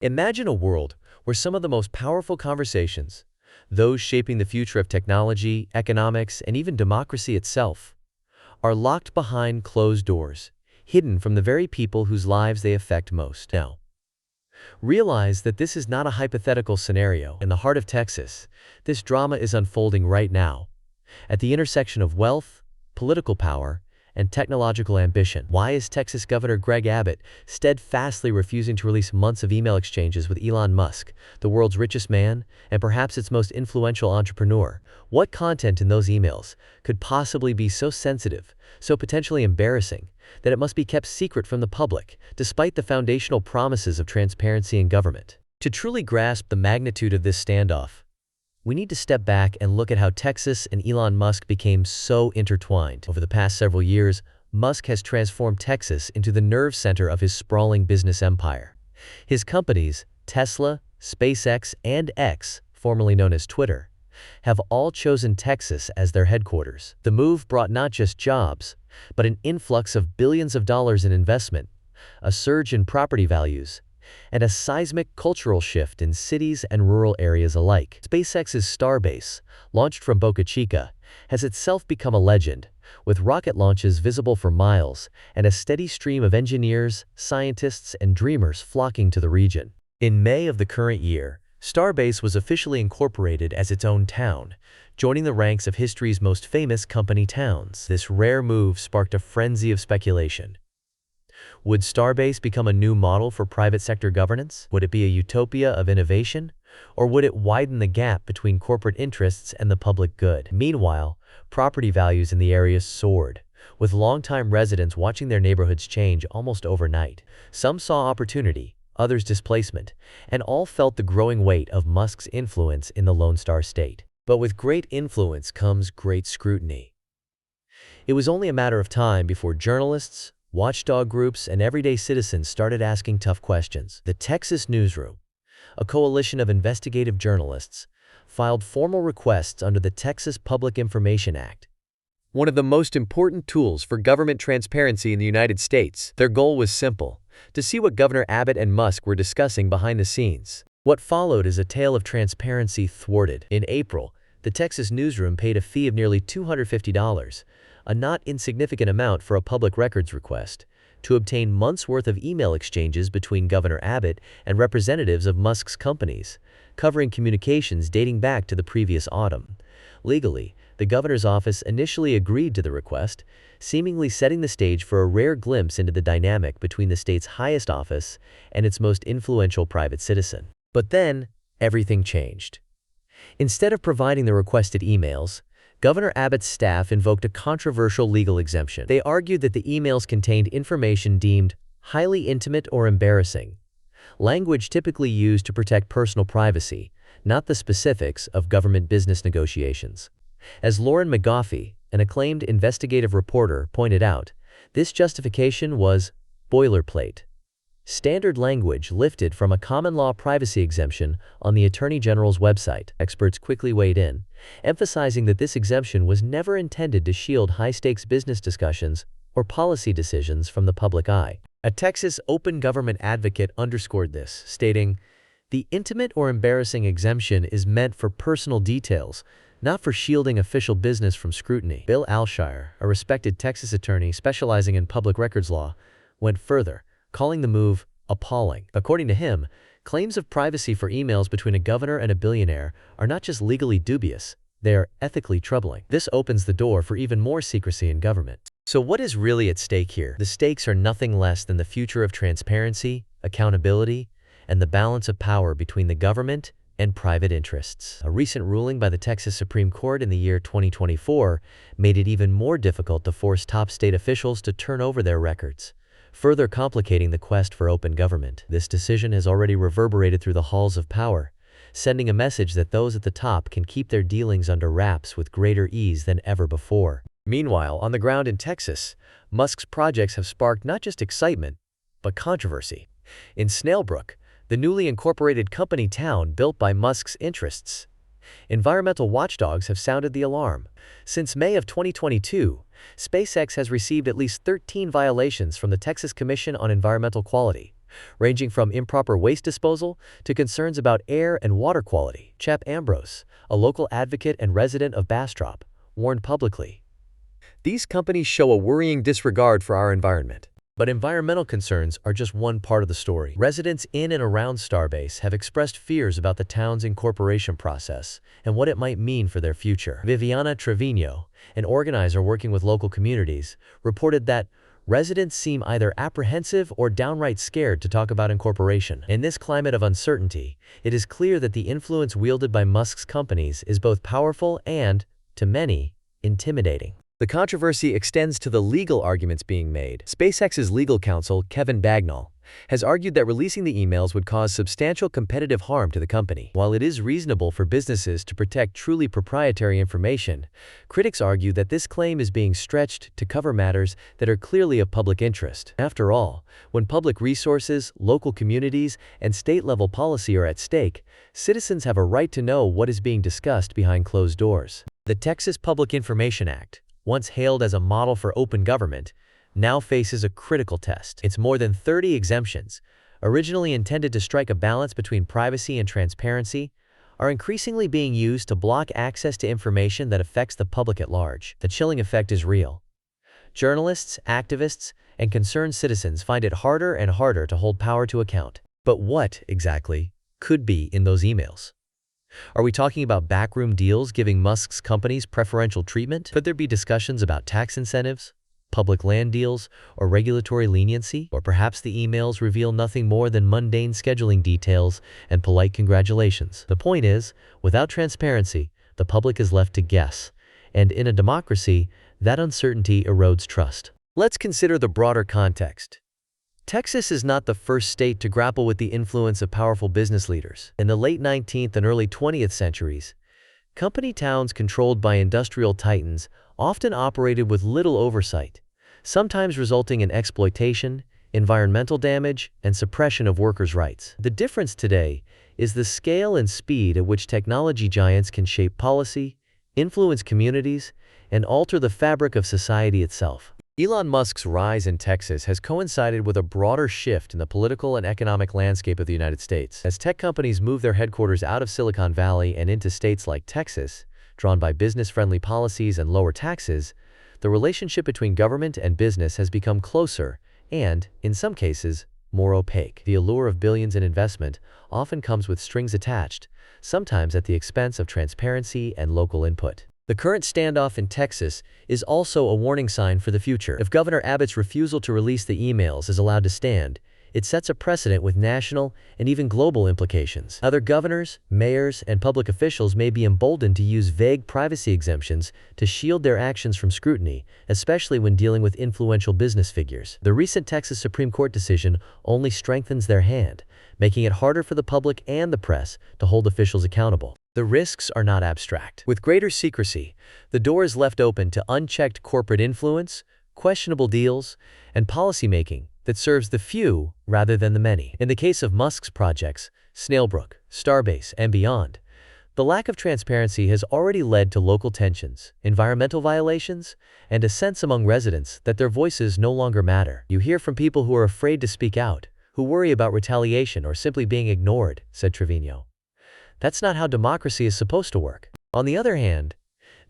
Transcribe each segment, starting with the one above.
Imagine a world where some of the most powerful conversations, those shaping the future of technology, economics, and even democracy itself, are locked behind closed doors, hidden from the very people whose lives they affect most. Now, realize that this is not a hypothetical scenario. In the heart of Texas, this drama is unfolding right now, at the intersection of wealth, political power, and technological ambition. Why is Texas Governor Greg Abbott steadfastly refusing to release months of email exchanges with Elon Musk, the world's richest man, and perhaps its most influential entrepreneur? What content in those emails could possibly be so sensitive, so potentially embarrassing, that it must be kept secret from the public, despite the foundational promises of transparency in government? To truly grasp the magnitude of this standoff, we need to step back and look at how Texas and Elon Musk became so intertwined. Over the past several years, Musk has transformed Texas into the nerve center of his sprawling business empire. His companies, Tesla, SpaceX, and X, formerly known as Twitter, have all chosen Texas as their headquarters. The move brought not just jobs, but an influx of billions of dollars in investment, a surge in property values, and a seismic cultural shift in cities and rural areas alike. SpaceX's Starbase, launched from Boca Chica, has itself become a legend, with rocket launches visible for miles and a steady stream of engineers, scientists, and dreamers flocking to the region. In May of the current year, Starbase was officially incorporated as its own town, joining the ranks of history's most famous company towns. This rare move sparked a frenzy of speculation. Would Starbase become a new model for private sector governance? Would it be a utopia of innovation? Or would it widen the gap between corporate interests and the public good? Meanwhile, property values in the area soared, with longtime residents watching their neighborhoods change almost overnight. Some saw opportunity, others displacement, and all felt the growing weight of Musk's influence in the Lone Star State. But with great influence comes great scrutiny. It was only a matter of time before journalists, watchdog groups, and everyday citizens started asking tough questions. The Texas Newsroom, a coalition of investigative journalists, filed formal requests under the Texas Public Information Act, one of the most important tools for government transparency in the United States. Their goal was simple: to see what Governor Abbott and Musk were discussing behind the scenes. What followed is a tale of transparency thwarted. In April, the Texas Newsroom paid a fee of nearly $250, a not insignificant amount for a public records request, to obtain months' worth of email exchanges between Governor Abbott and representatives of Musk's companies, covering communications dating back to the previous autumn. Legally, the governor's office initially agreed to the request, seemingly setting the stage for a rare glimpse into the dynamic between the state's highest office and its most influential private citizen. But then, everything changed. Instead of providing the requested emails, Governor Abbott's staff invoked a controversial legal exemption. They argued that the emails contained information deemed highly intimate or embarrassing, language typically used to protect personal privacy, not the specifics of government business negotiations. As Lauren McGoffey, an acclaimed investigative reporter, pointed out, this justification was boilerplate, standard language lifted from a common law privacy exemption on the Attorney General's website. Experts quickly weighed in, emphasizing that this exemption was never intended to shield high-stakes business discussions or policy decisions from the public eye. A Texas open government advocate underscored this, stating, "The intimate or embarrassing exemption is meant for personal details, not for shielding official business from scrutiny." Bill Alshire, a respected Texas attorney specializing in public records law, went further, calling the move appalling. According to him, claims of privacy for emails between a governor and a billionaire are not just legally dubious, they are ethically troubling. This opens the door for even more secrecy in government. So what is really at stake here? The stakes are nothing less than the future of transparency, accountability, and the balance of power between the government and private interests. A recent ruling by the Texas Supreme Court in the year 2024 made it even more difficult to force top state officials to turn over their records, further complicating the quest for open government. This decision has already reverberated through the halls of power, sending a message that those at the top can keep their dealings under wraps with greater ease than ever before. Meanwhile, on the ground in Texas, Musk's projects have sparked not just excitement, but controversy. In Snailbrook, the newly incorporated company town built by Musk's interests, environmental watchdogs have sounded the alarm. Since May of 2022, SpaceX has received at least 13 violations from the Texas Commission on Environmental Quality, ranging from improper waste disposal to concerns about air and water quality. Chap Ambrose, a local advocate and resident of Bastrop, warned publicly, "These companies show a worrying disregard for our environment." But environmental concerns are just one part of the story. Residents in and around Starbase have expressed fears about the town's incorporation process and what it might mean for their future. Viviana Trevino, an organizer working with local communities, reported that residents seem either apprehensive or downright scared to talk about incorporation. In this climate of uncertainty, it is clear that the influence wielded by Musk's companies is both powerful and, to many, intimidating. The controversy extends to the legal arguments being made. SpaceX's legal counsel, Kevin Bagnall, has argued that releasing the emails would cause substantial competitive harm to the company. While it is reasonable for businesses to protect truly proprietary information, critics argue that this claim is being stretched to cover matters that are clearly of public interest. After all, when public resources, local communities, and state-level policy are at stake, citizens have a right to know what is being discussed behind closed doors. The Texas Public Information Act, once hailed as a model for open government, now faces a critical test. Its more than 30 exemptions, originally intended to strike a balance between privacy and transparency, are increasingly being used to block access to information that affects the public at large. The chilling effect is real. Journalists, activists, and concerned citizens find it harder and harder to hold power to account. But what, exactly, could be in those emails? Are we talking about backroom deals giving Musk's companies preferential treatment? Could there be discussions about tax incentives, public land deals, or regulatory leniency? Or perhaps the emails reveal nothing more than mundane scheduling details and polite congratulations. The point is, without transparency, the public is left to guess, and in a democracy, that uncertainty erodes trust. Let's consider the broader context. Texas is not the first state to grapple with the influence of powerful business leaders. In the late 19th and early 20th centuries, company towns controlled by industrial titans often operated with little oversight, sometimes resulting in exploitation, environmental damage, and suppression of workers' rights. The difference today is the scale and speed at which technology giants can shape policy, influence communities, and alter the fabric of society itself. Elon Musk's rise in Texas has coincided with a broader shift in the political and economic landscape of the United States. As tech companies move their headquarters out of Silicon Valley and into states like Texas, drawn by business-friendly policies and lower taxes, the relationship between government and business has become closer and, in some cases, more opaque. The allure of billions in investment often comes with strings attached, sometimes at the expense of transparency and local input. The current standoff in Texas is also a warning sign for the future. If Governor Abbott's refusal to release the emails is allowed to stand, it sets a precedent with national and even global implications. Other governors, mayors, and public officials may be emboldened to use vague privacy exemptions to shield their actions from scrutiny, especially when dealing with influential business figures. The recent Texas Supreme Court decision only strengthens their hand, making it harder for the public and the press to hold officials accountable. The risks are not abstract. With greater secrecy, the door is left open to unchecked corporate influence, questionable deals, and policymaking that serves the few rather than the many. In the case of Musk's projects, Snailbrook, Starbase, and beyond, the lack of transparency has already led to local tensions, environmental violations, and a sense among residents that their voices no longer matter. You hear from people who are afraid to speak out, who worry about retaliation or simply being ignored, said Trevino. That's not how democracy is supposed to work. On the other hand,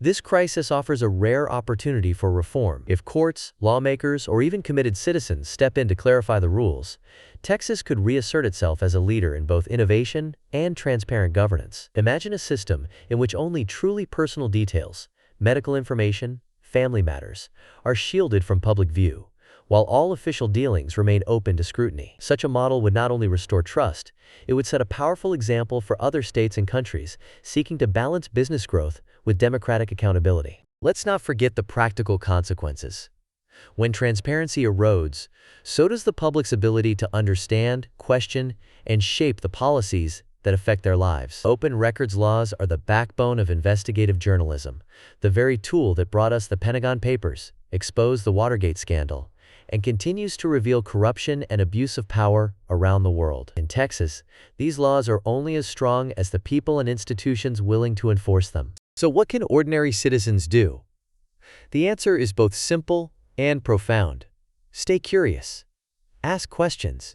this crisis offers a rare opportunity for reform. If courts, lawmakers, or even committed citizens step in to clarify the rules, Texas could reassert itself as a leader in both innovation and transparent governance. Imagine a system in which only truly personal details, medical information, family matters, are shielded from public view, while all official dealings remain open to scrutiny. Such a model would not only restore trust, it would set a powerful example for other states and countries seeking to balance business growth with democratic accountability. Let's not forget the practical consequences. When transparency erodes, so does the public's ability to understand, question, and shape the policies that affect their lives. Open records laws are the backbone of investigative journalism, the very tool that brought us the Pentagon Papers, exposed the Watergate scandal, and continues to reveal corruption and abuse of power around the world. In Texas, these laws are only as strong as the people and institutions willing to enforce them. So what can ordinary citizens do? The answer is both simple and profound. Stay curious. Ask questions.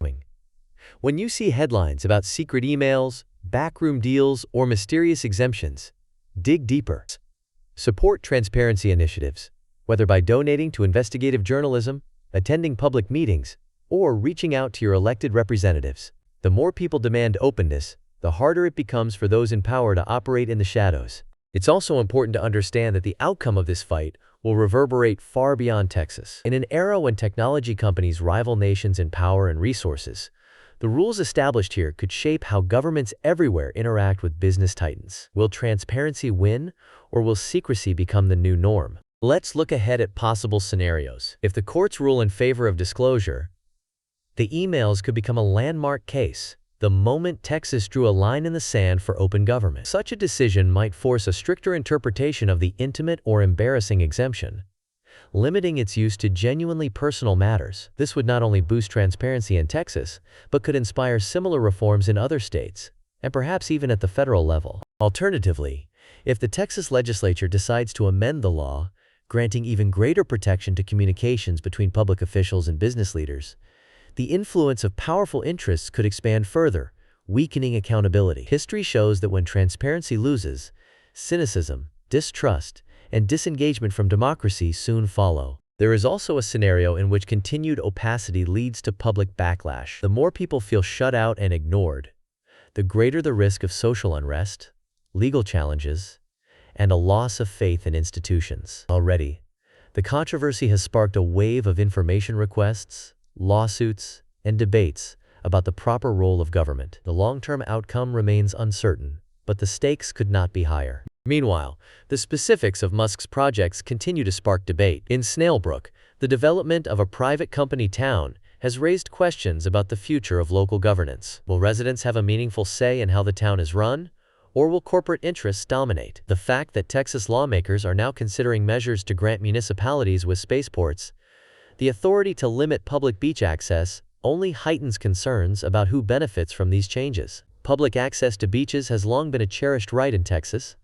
When you see headlines about secret emails, backroom deals, or mysterious exemptions, dig deeper. Support transparency initiatives, whether by donating to investigative journalism, attending public meetings, or reaching out to your elected representatives. The more people demand openness, the harder it becomes for those in power to operate in the shadows. It's also important to understand that the outcome of this fight will reverberate far beyond Texas. In an era when technology companies rival nations in power and resources, the rules established here could shape how governments everywhere interact with business titans. Will transparency win, or will secrecy become the new norm? Let's look ahead at possible scenarios. If the courts rule in favor of disclosure, the emails could become a landmark case, the moment Texas drew a line in the sand for open government. Such a decision might force a stricter interpretation of the intimate or embarrassing exemption, limiting its use to genuinely personal matters. This would not only boost transparency in Texas, but could inspire similar reforms in other states, and perhaps even at the federal level. Alternatively, if the Texas legislature decides to amend the law, granting even greater protection to communications between public officials and business leaders, the influence of powerful interests could expand further, weakening accountability. History shows that when transparency loses, cynicism, distrust, and disengagement from democracy soon follow. There is also a scenario in which continued opacity leads to public backlash. The more people feel shut out and ignored, the greater the risk of social unrest, legal challenges, and a loss of faith in institutions. Already, the controversy has sparked a wave of information requests, lawsuits, and debates about the proper role of government. The long-term outcome remains uncertain, but the stakes could not be higher. Meanwhile, the specifics of Musk's projects continue to spark debate. In Snailbrook, the development of a private company town has raised questions about the future of local governance. Will residents have a meaningful say in how the town is run, or will corporate interests dominate? The fact that Texas lawmakers are now considering measures to grant municipalities with spaceports the authority to limit public beach access only heightens concerns about who benefits from these changes. Public access to beaches has long been a cherished right in Texas.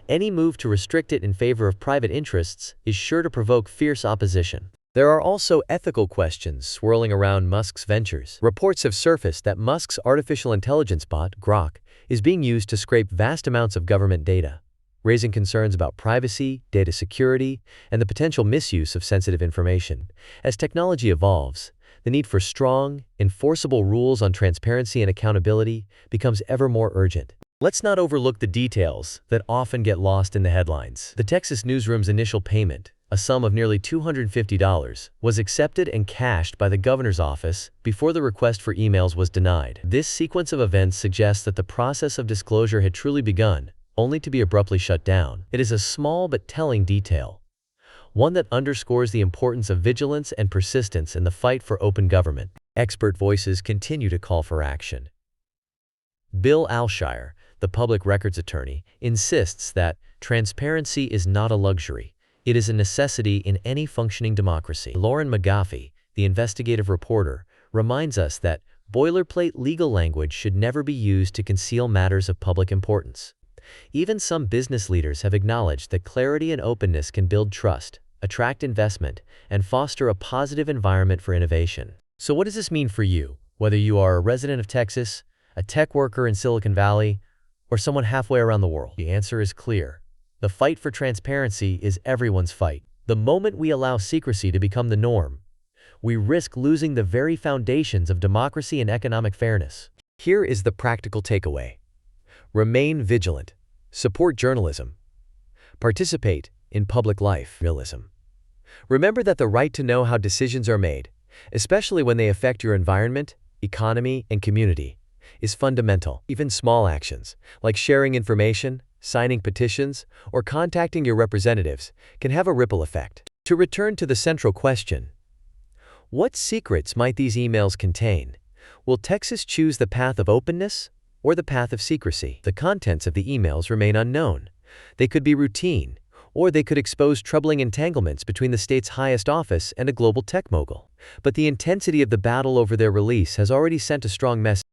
Any move to restrict it in favor of private interests is sure to provoke fierce opposition. There are also ethical questions swirling around Musk's ventures. Reports have surfaced that Musk's artificial intelligence bot, Grok, is being used to scrape vast amounts of government data, raising concerns about privacy, data security, and the potential misuse of sensitive information. As technology evolves, the need for strong, enforceable rules on transparency and accountability becomes ever more urgent. Let's not overlook the details that often get lost in the headlines. The Texas newsroom's initial payment, a sum of nearly $250, was accepted and cashed by the governor's office before the request for emails was denied. This sequence of events suggests that the process of disclosure had truly begun, only to be abruptly shut down. It is a small but telling detail, one that underscores the importance of vigilance and persistence in the fight for open government. Expert voices continue to call for action. Bill Alshire, the public records attorney, insists that transparency is not a luxury. It is a necessity in any functioning democracy. Lauren McGaffey, the investigative reporter, reminds us that boilerplate legal language should never be used to conceal matters of public importance. Even some business leaders have acknowledged that clarity and openness can build trust, attract investment, and foster a positive environment for innovation. So what does this mean for you? Whether you are a resident of Texas, a tech worker in Silicon Valley, or someone halfway around the world, the answer is clear. The fight for transparency is everyone's fight. The moment we allow secrecy to become the norm, we risk losing the very foundations of democracy and economic fairness. Here is the practical takeaway. Remain vigilant. Support journalism. Participate in public life. Realism. Remember that the right to know how decisions are made, especially when they affect your environment, economy, and community, is fundamental. Even small actions, like sharing information, signing petitions, or contacting your representatives, can have a ripple effect. To return to the central question, what secrets might these emails contain? Will Texas choose the path of openness or the path of secrecy? The contents of the emails remain unknown. They could be routine, or they could expose troubling entanglements between the state's highest office and a global tech mogul. But the intensity of the battle over their release has already sent a strong message.